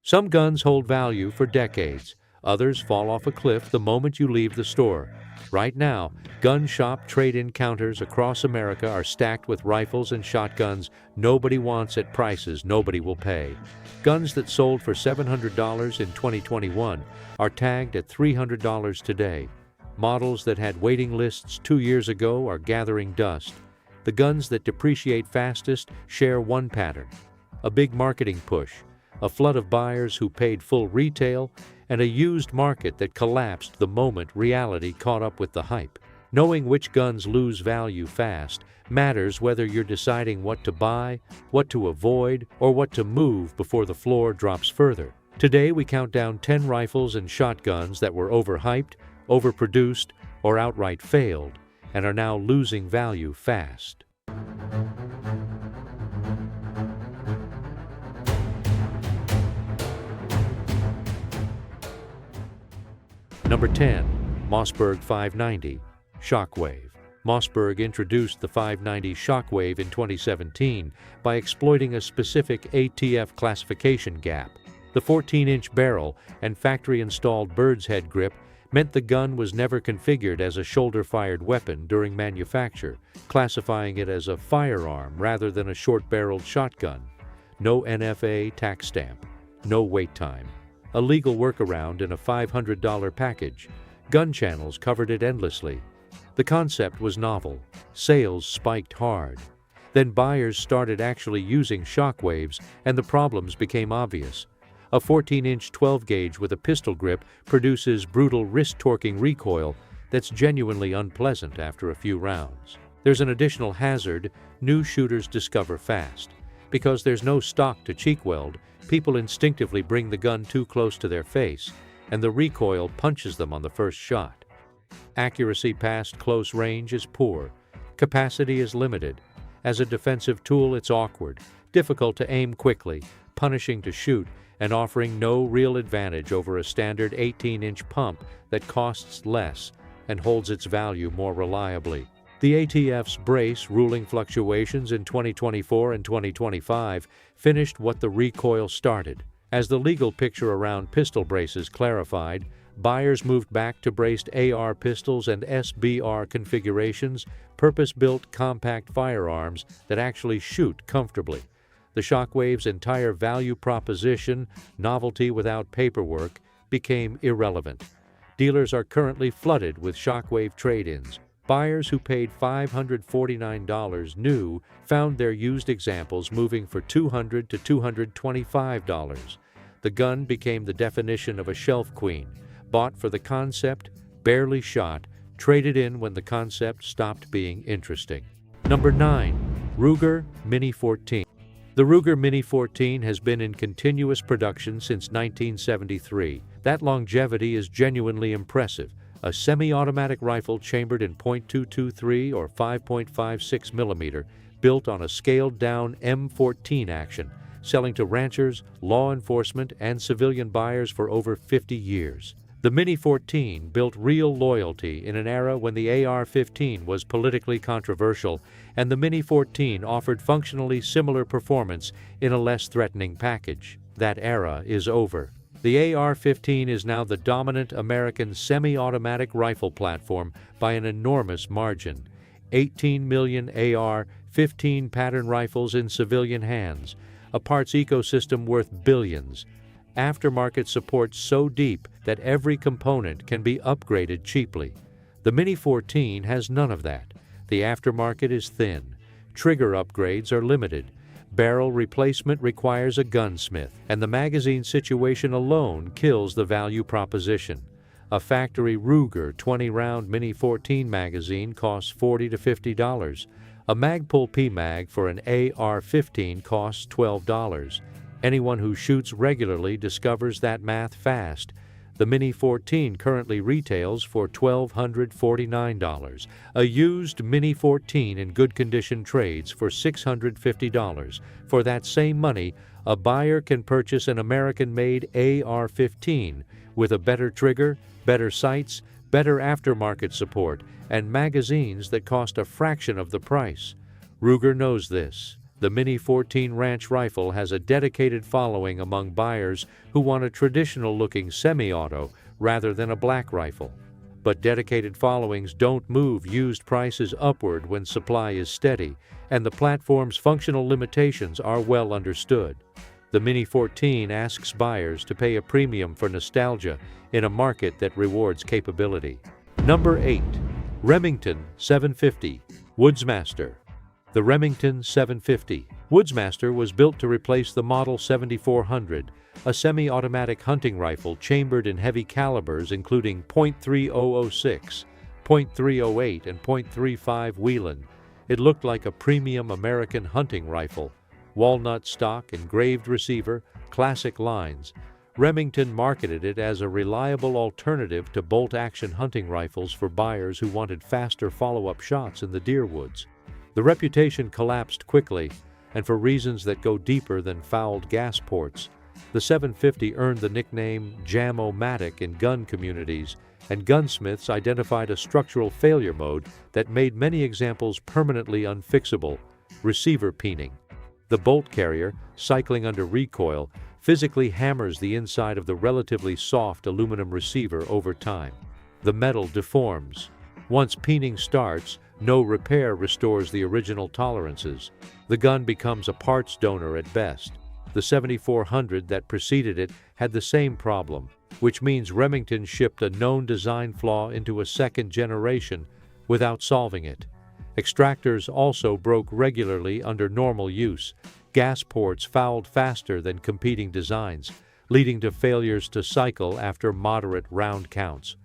Some guns hold value for decades. Others fall off a cliff the moment you leave the store. Right now, gun shop trade-in counters across America are stacked with rifles and shotguns nobody wants at prices nobody will pay. Guns that sold for $700 in 2021 are tagged at $300 today. Models that had waiting lists 2 years ago are gathering dust. The guns that depreciate fastest share one pattern: a big marketing push, a flood of buyers who paid full retail, and a used market that collapsed the moment reality caught up with the hype. Knowing which guns lose value fast matters whether you're deciding what to buy, what to avoid, or what to move before the floor drops further. Today we count down 10 rifles and shotguns that were overhyped, overproduced, or outright failed, and are now losing value fast. Number 10. Mossberg 590 Shockwave. Mossberg introduced the 590 Shockwave in 2017 by exploiting a specific ATF classification gap. The 14-inch barrel and factory-installed bird's head grip meant the gun was never configured as a shoulder-fired weapon during manufacture, classifying it as a firearm rather than a short-barreled shotgun. No NFA tax stamp, no wait time. A legal workaround in a $500 package. Gun channels covered it endlessly. The concept was novel. Sales spiked hard. Then buyers started actually using shockwaves, and the problems became obvious. A 14-inch 12-gauge with a pistol grip produces brutal wrist-torquing recoil that's genuinely unpleasant after a few rounds. There's an additional hazard new shooters discover fast. Because there's no stock to cheek weld, people instinctively bring the gun too close to their face, and the recoil punches them on the first shot. Accuracy past close range is poor. Capacity is limited. As a defensive tool, it's awkward, difficult to aim quickly, punishing to shoot, and offering no real advantage over a standard 18-inch pump that costs less and holds its value more reliably. The ATF's brace ruling fluctuations in 2024 and 2025 finished what the recoil started. As the legal picture around pistol braces clarified, buyers moved back to braced AR pistols and SBR configurations, purpose-built compact firearms that actually shoot comfortably. The Shockwave's entire value proposition, novelty without paperwork, became irrelevant. Dealers are currently flooded with Shockwave trade-ins. Buyers who paid $549 new found their used examples moving for $200 to $225. The gun became the definition of a shelf queen, bought for the concept, barely shot, traded in when the concept stopped being interesting. Number 9. Ruger Mini 14. The Ruger Mini 14 has been in continuous production since 1973. That longevity is genuinely impressive. A semi-automatic rifle chambered in .223 or 5.56 millimeter, built on a scaled-down M14 action, selling to ranchers, law enforcement, and civilian buyers for over 50 years. The Mini 14 built real loyalty in an era when the AR-15 was politically controversial, and the Mini 14 offered functionally similar performance in a less threatening package. That era is over. The AR-15 is now the dominant American semi-automatic rifle platform by an enormous margin. 18 million AR-15 pattern rifles in civilian hands, a parts ecosystem worth billions. Aftermarket support so deep that every component can be upgraded cheaply. The Mini 14 has none of that. The aftermarket is thin. Trigger upgrades are limited. Barrel replacement requires a gunsmith, and the magazine situation alone kills the value proposition. A factory Ruger 20-round Mini 14 magazine costs $40 to $50. A Magpul PMag for an AR-15 costs $12. Anyone who shoots regularly discovers that math fast. The Mini 14 currently retails for $1,249. A used Mini 14 in good condition trades for $650. For that same money, a buyer can purchase an American-made AR-15 with a better trigger, better sights, better aftermarket support, and magazines that cost a fraction of the price. Ruger knows this, The Mini 14 Ranch rifle has a dedicated following among buyers who want a traditional-looking semi-auto rather than a black rifle. But dedicated followings don't move used prices upward when supply is steady, and the platform's functional limitations are well understood. The Mini 14 asks buyers to pay a premium for nostalgia in a market that rewards capability. Number 8. Remington 750 Woodsmaster. The Remington 750 Woodsmaster was built to replace the Model 7400, a semi-automatic hunting rifle chambered in heavy calibers including .3006, .308, and .35 Whelen. It looked like a premium American hunting rifle. Walnut stock, engraved receiver, classic lines. Remington marketed it as a reliable alternative to bolt-action hunting rifles for buyers who wanted faster follow-up shots in the deer woods. The reputation collapsed quickly, and for reasons that go deeper than fouled gas ports. The 750 earned the nickname Jam-O-Matic in gun communities, and gunsmiths identified a structural failure mode that made many examples permanently unfixable: receiver peening. The bolt carrier, cycling under recoil, physically hammers the inside of the relatively soft aluminum receiver over time. The metal deforms. Once peening starts, no repair restores the original tolerances. The gun becomes a parts donor at best. The 7400 that preceded it had the same problem, which means Remington shipped a known design flaw into a second generation without solving it. Extractors also broke regularly under normal use. Gas ports fouled faster than competing designs, leading to failures to cycle after moderate round counts.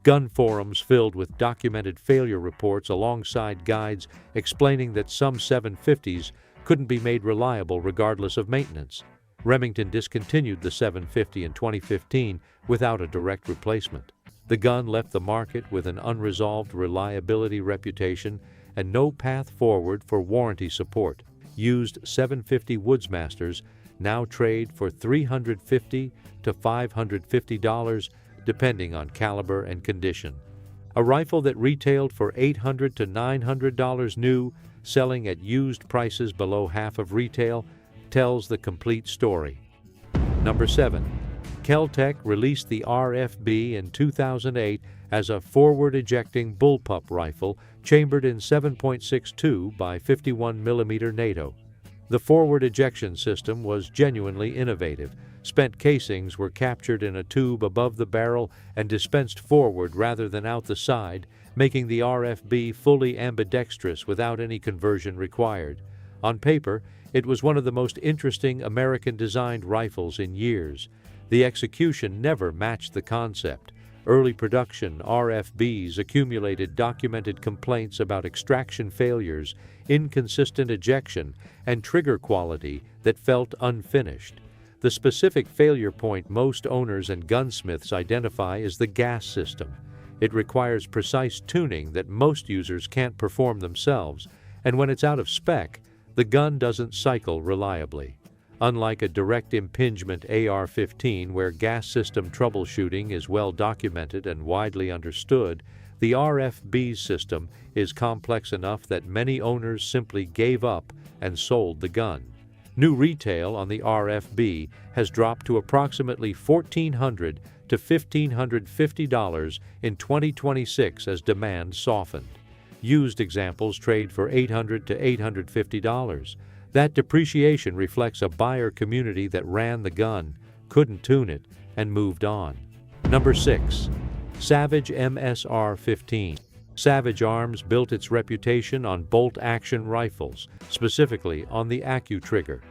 Gun forums filled with documented failure reports alongside guides explaining that some 750s couldn't be made reliable regardless of maintenance. Remington discontinued the 750 in 2015 without a direct replacement. The gun left the market with an unresolved reliability reputation and no path forward for warranty support. Used 750 Woodsmasters now trade for $350 to $550, depending on caliber and condition. A rifle that retailed for $800 to $900 new, selling at used prices below half of retail, tells the complete story. Number 7. Kel-Tec released the RFB in 2008 as a forward-ejecting bullpup rifle chambered in 7.62 by 51 mm NATO. The forward ejection system was genuinely innovative. Spent casings were captured in a tube above the barrel and dispensed forward rather than out the side, making the RFB fully ambidextrous without any conversion required. On paper, it was one of the most interesting American-designed rifles in years. The execution never matched the concept. Early production RFBs accumulated documented complaints about extraction failures, inconsistent ejection, and trigger quality that felt unfinished. The specific failure point most owners and gunsmiths identify is the gas system. It requires precise tuning that most users can't perform themselves, and when it's out of spec, the gun doesn't cycle reliably. Unlike a direct impingement AR-15 where gas system troubleshooting is well documented and widely understood, the RFB system is complex enough that many owners simply gave up and sold the gun. New retail on the RFB has dropped to approximately $1,400 to $1,550 in 2026 as demand softened. Used examples trade for $800 to $850. That depreciation reflects a buyer community that ran the gun, couldn't tune it, and moved on. Number 6. Savage MSR-15. Savage Arms built its reputation on bolt-action rifles, specifically on the AccuTrigger.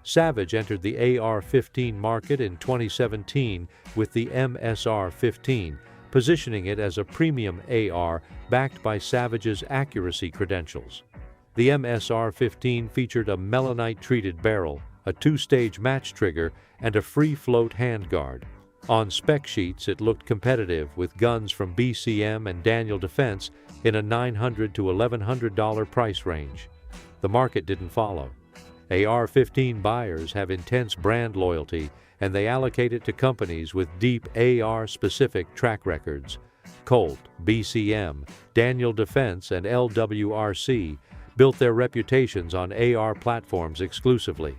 Savage entered the AR-15 market in 2017 with the MSR-15, positioning it as a premium AR backed by Savage's accuracy credentials. The MSR-15 featured a melanite-treated barrel, a two-stage match trigger, and a free-float handguard. On spec sheets, it looked competitive with guns from BCM and Daniel Defense in a $900 to $1,100 price range. The market didn't follow. AR-15 buyers have intense brand loyalty, and they allocate it to companies with deep AR-specific track records. Colt, BCM, Daniel Defense, and LWRC built their reputations on AR platforms exclusively.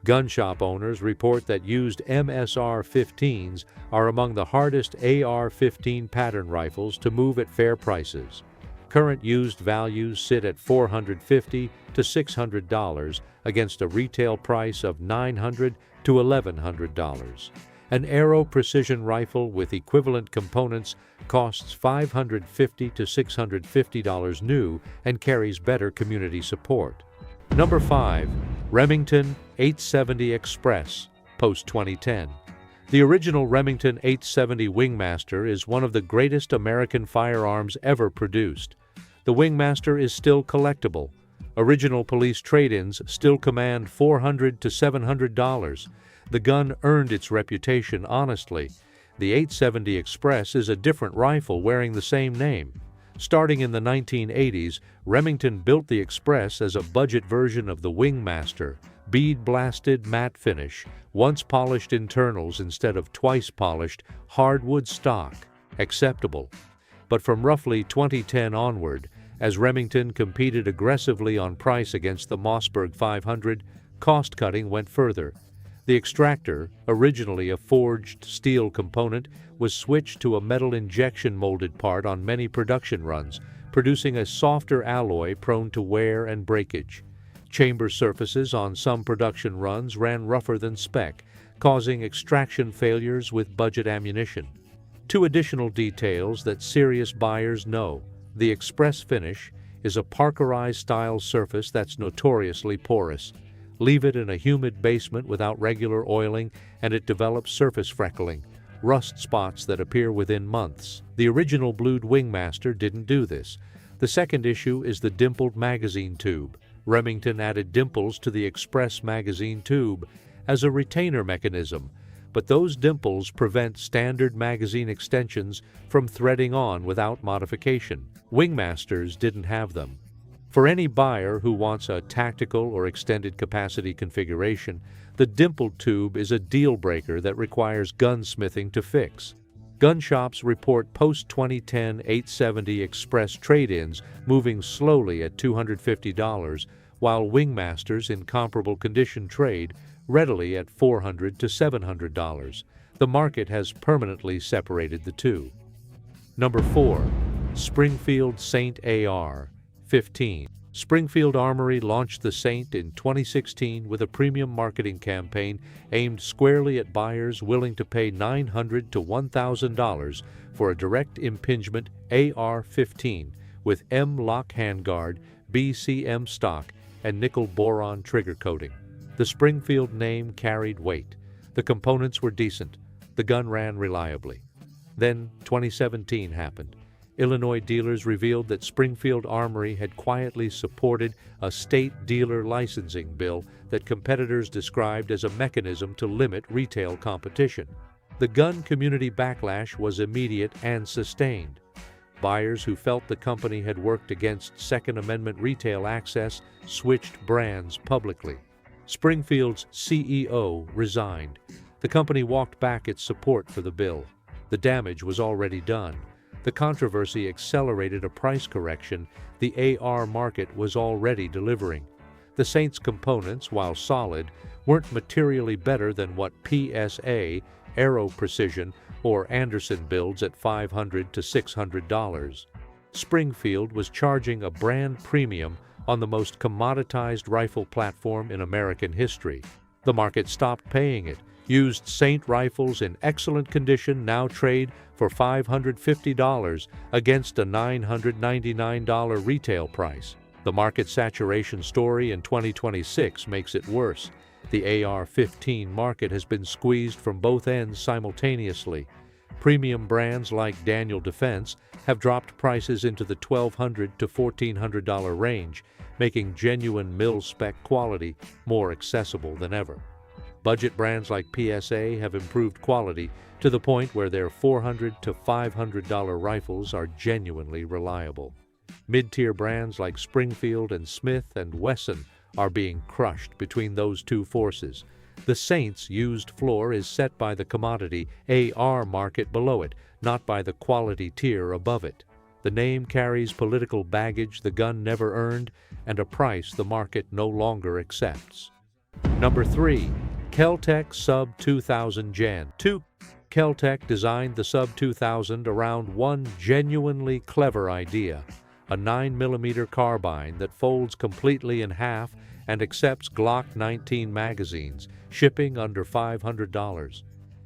Gun shop owners report that used MSR-15s are among the hardest AR-15 pattern rifles to move at fair prices. Current used values sit at $450 to $600 against a retail price of $900 to $1,100. An Aero precision rifle with equivalent components costs $550 to $650 new and carries better community support. Number 5. Remington 870 Express, post-2010. The original Remington 870 Wingmaster is one of the greatest American firearms ever produced. The Wingmaster is still collectible. Original police trade-ins still command $400 to $700. The gun earned its reputation honestly. The 870 Express is a different rifle wearing the same name. Starting in the 1980s, Remington built the Express as a budget version of the Wingmaster. Bead-blasted matte finish, once polished internals instead of twice polished hardwood stock. Acceptable. But from roughly 2010 onward, as Remington competed aggressively on price against the Mossberg 500, cost-cutting went further. The extractor, originally a forged steel component, was switched to a metal injection molded part on many production runs, producing a softer alloy prone to wear and breakage. Chamber surfaces on some production runs ran rougher than spec, causing extraction failures with budget ammunition. Two additional details that serious buyers know. The Express finish is a Parkerized-style surface that's notoriously porous. Leave it in a humid basement without regular oiling, and it develops surface freckling, rust spots that appear within months. The original blued Wingmaster didn't do this. The second issue is the dimpled magazine tube. Remington added dimples to the Express magazine tube as a retainer mechanism, but those dimples prevent standard magazine extensions from threading on without modification. Wingmasters didn't have them. For any buyer who wants a tactical or extended capacity configuration, the dimpled tube is a deal breaker that requires gunsmithing to fix. Gun shops report post-2010 870 Express trade-ins moving slowly at $250, while Wingmasters in comparable condition trade readily at $400 to $700. The market has permanently separated the two. Number 4. Springfield Saint AR-15. Springfield Armory launched the Saint in 2016 with a premium marketing campaign aimed squarely at buyers willing to pay $900 to $1,000 for a direct impingement AR-15 with M-LOK handguard, BCM stock, and nickel-boron trigger coating. The Springfield name carried weight. The components were decent. The gun ran reliably. Then 2017 happened. Illinois dealers revealed that Springfield Armory had quietly supported a state dealer licensing bill that competitors described as a mechanism to limit retail competition. The gun community backlash was immediate and sustained. Buyers who felt the company had worked against Second Amendment retail access switched brands publicly. Springfield's CEO resigned. The company walked back its support for the bill. The damage was already done. The controversy accelerated a price correction the AR market was already delivering. The Saint's components, while solid, weren't materially better than what PSA, Aero Precision, or Anderson builds at $500 to $600. Springfield was charging a brand premium on the most commoditized rifle platform in American history. The market stopped paying it. Used Saint rifles in excellent condition now trade for $550 against a $999 retail price. The market saturation story in 2026 makes it worse. The AR-15 market has been squeezed from both ends simultaneously. Premium brands like Daniel Defense have dropped prices into the $1,200 to $1,400 range, making genuine mil-spec quality more accessible than ever. Budget brands like PSA have improved quality to the point where their $400 to $500 rifles are genuinely reliable. Mid-tier brands like Springfield and Smith & Wesson are being crushed between those two forces. The Saint's used floor is set by the commodity AR market below it, not by the quality tier above it. The name carries political baggage the gun never earned and a price the market no longer accepts. Number 3. Kel-Tec Sub2000 Gen. Kel-Tec designed the Sub2000 around one genuinely clever idea, a 9mm carbine that folds completely in half and accepts Glock 19 magazines, shipping under $500.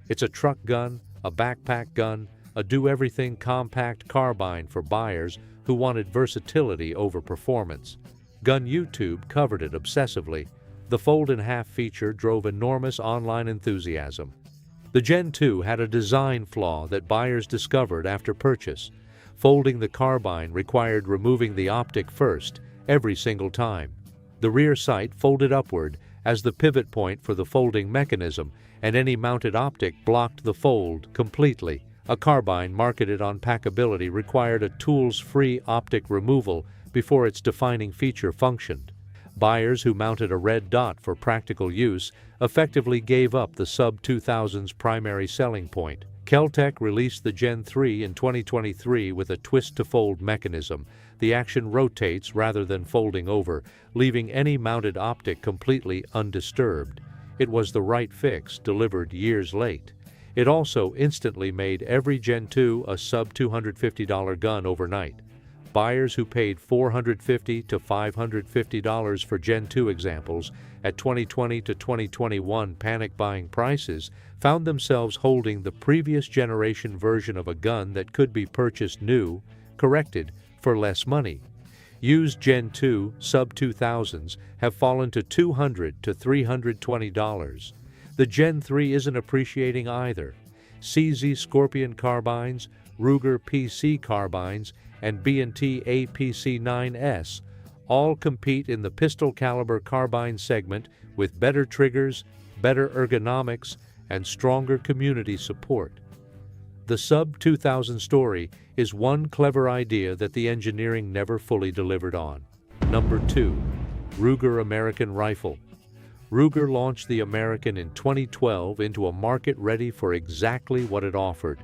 It's a truck gun, a backpack gun, a do-everything compact carbine for buyers who wanted versatility over performance. Gun YouTube covered it obsessively. The fold-in-half feature drove enormous online enthusiasm. The Gen 2 had a design flaw that buyers discovered after purchase. Folding the carbine required removing the optic first, every single time. The rear sight folded upward as the pivot point for the folding mechanism, and any mounted optic blocked the fold completely. A carbine marketed on packability required a tools-free optic removal before its defining feature functioned. Buyers who mounted a red dot for practical use effectively gave up the Sub2000's primary selling point. Kel-Tec released the Gen 3 in 2023 with a twist-to-fold mechanism. The action rotates rather than folding over, leaving any mounted optic completely undisturbed. It was the right fix, delivered years late. It also instantly made every Gen 2 a sub-$250 gun overnight. Buyers who paid $450 to $550 for Gen 2 examples at 2020 to 2021 panic buying prices found themselves holding the previous generation version of a gun that could be purchased new, corrected, for less money. Used Gen 2 Sub-2000s have fallen to $200 to $320. The Gen 3 isn't appreciating either. CZ Scorpion carbines, Ruger PC carbines, and B&T APC-9S all compete in the pistol caliber carbine segment with better triggers, better ergonomics, and stronger community support. The Sub-2000 story is one clever idea that the engineering never fully delivered on. Number 2. Ruger American Rifle. Ruger launched the American in 2012 into a market ready for exactly what it offered: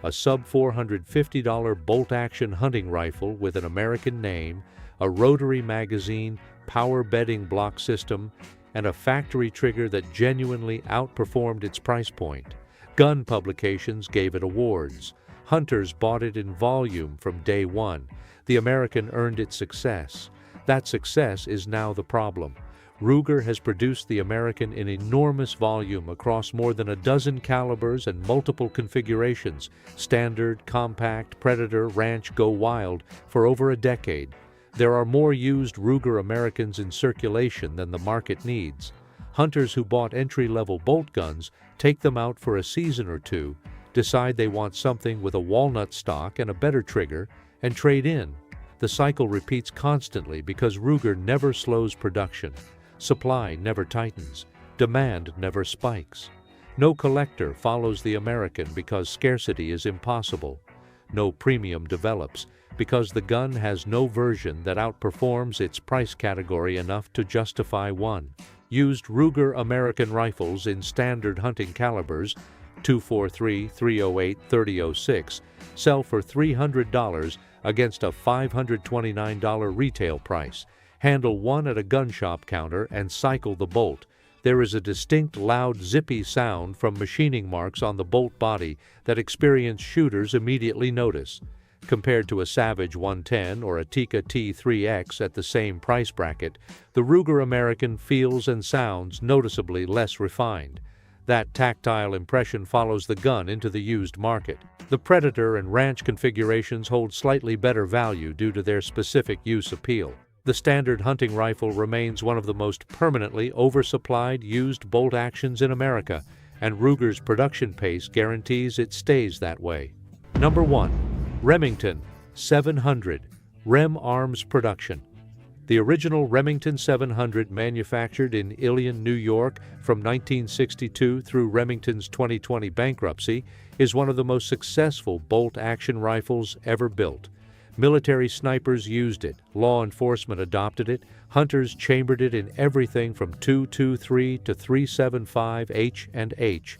a sub-$450 bolt-action hunting rifle with an American name, a rotary magazine, power bedding block system, and a factory trigger that genuinely outperformed its price point. Gun publications gave it awards. Hunters bought it in volume from day one. The American earned its success. That success is now the problem. Ruger has produced the American in enormous volume across more than a dozen calibers and multiple configurations, standard, compact, Predator, Ranch, Go Wild, for over a decade. There are more used Ruger Americans in circulation than the market needs. Hunters who bought entry-level bolt guns take them out for a season or two, decide they want something with a walnut stock and a better trigger, and trade in. The cycle repeats constantly because Ruger never slows production. Supply never tightens. Demand never spikes. No collector follows the American because scarcity is impossible. No premium develops because the gun has no version that outperforms its price category enough to justify one. Used Ruger American rifles in standard hunting calibers, 243, 308, 3006, sell for $300 against a $529 retail price. Handle one at a gun shop counter and cycle the bolt. There is a distinct loud zippy sound from machining marks on the bolt body that experienced shooters immediately notice. Compared to a Savage 110 or a Tikka T3X at the same price bracket, the Ruger American feels and sounds noticeably less refined. That tactile impression follows the gun into the used market. The Predator and Ranch configurations hold slightly better value due to their specific use appeal. The standard hunting rifle remains one of the most permanently oversupplied used bolt actions in America, and Ruger's production pace guarantees it stays that way. Number 1. Remington 700 RemArms production. The original Remington 700, manufactured in Ilion, New York from 1962 through Remington's 2020 bankruptcy, is one of the most successful bolt-action rifles ever built. Military snipers used it, law enforcement adopted it, hunters chambered it in everything from .223 to .375 H&H.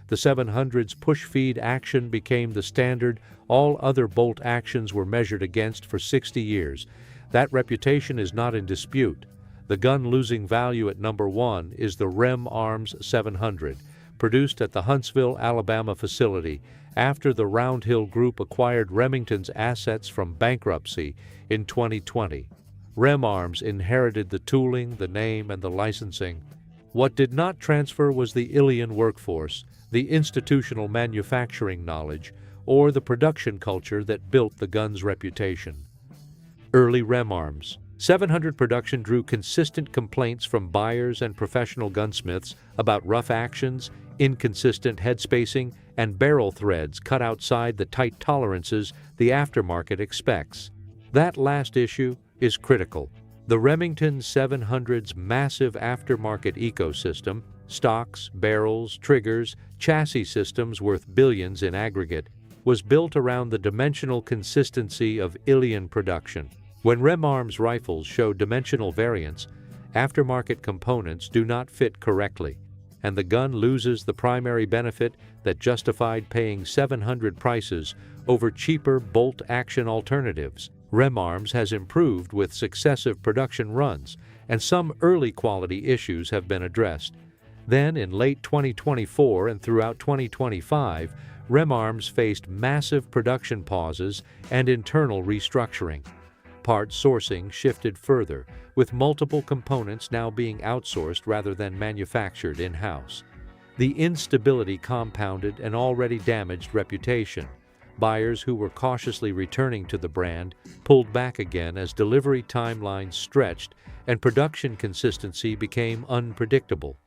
The 700's push-feed action became the standard. All other bolt actions were measured against for 60 years. That reputation is not in dispute. The gun losing value at number 1 is the RemArms 700, produced at the Huntsville, Alabama facility after the Round Hill Group acquired Remington's assets from bankruptcy in 2020. RemArms inherited the tooling, the name, and the licensing. What did not transfer was the alien workforce, the institutional manufacturing knowledge, or the production culture that built the gun's reputation. Early RemArms 700 production drew consistent complaints from buyers and professional gunsmiths about rough actions, inconsistent head spacing, and barrel threads cut outside the tight tolerances the aftermarket expects. That last issue is critical. The Remington 700's massive aftermarket ecosystem, stocks, barrels, triggers, chassis systems worth billions in aggregate, was built around the dimensional consistency of alien production. When RemArms rifles show dimensional variance, aftermarket components do not fit correctly, and the gun loses the primary benefit that justified paying 700 prices over cheaper bolt-action alternatives. RemArms has improved with successive production runs, and some early quality issues have been addressed. Then, in late 2024 and throughout 2025, RemArms faced massive production pauses and internal restructuring. Parts sourcing shifted further, with multiple components now being outsourced rather than manufactured in-house. The instability compounded an already damaged reputation. Buyers who were cautiously returning to the brand pulled back again as delivery timelines stretched and production consistency became unpredictable.